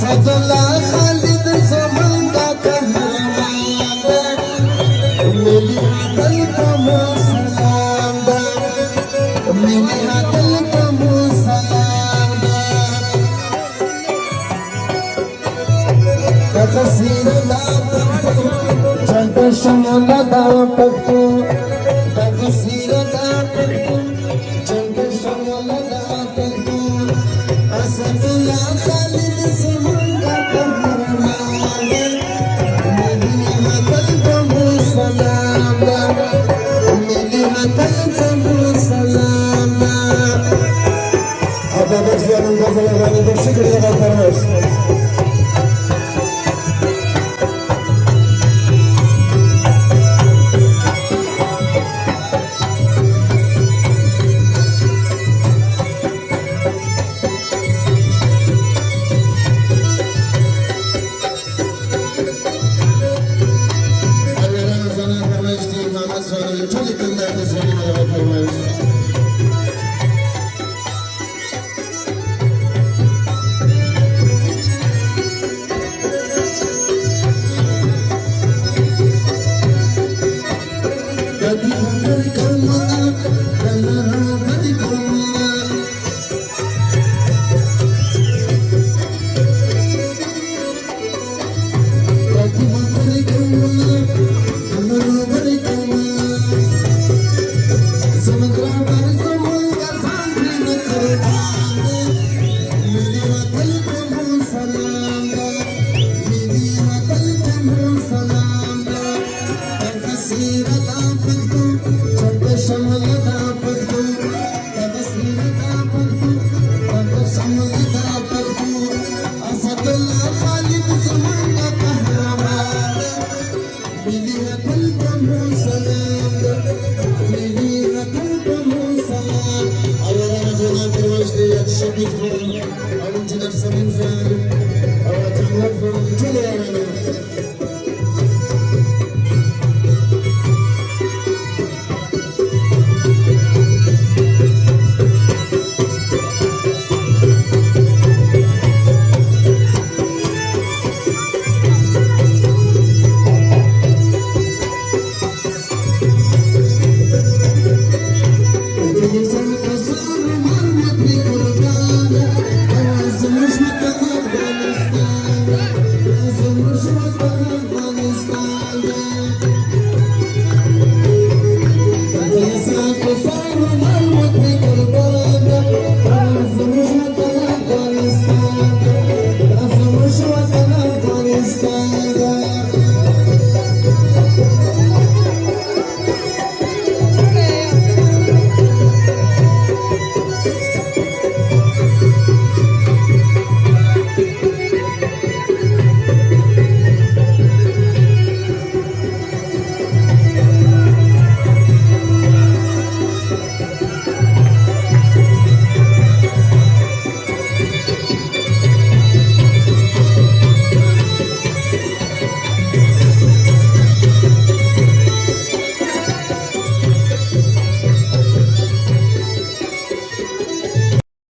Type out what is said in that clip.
اسد الله خالد زمان دا قهرمان دا ملي عدل کمو سلام دا ملي عدل کمو سلام دا تقصیر دا پختو چند شمال دا پختو تقصیر دا پختو چند شمال دا پختو اسد الله خالد زمان دا قهرمان ملي عدل کمو سلام دا ملي عدل کمو سلام دا Hatta bekleyenin gazetelerine bir şekilde kalkarmaz. I want to have some info. I want to have some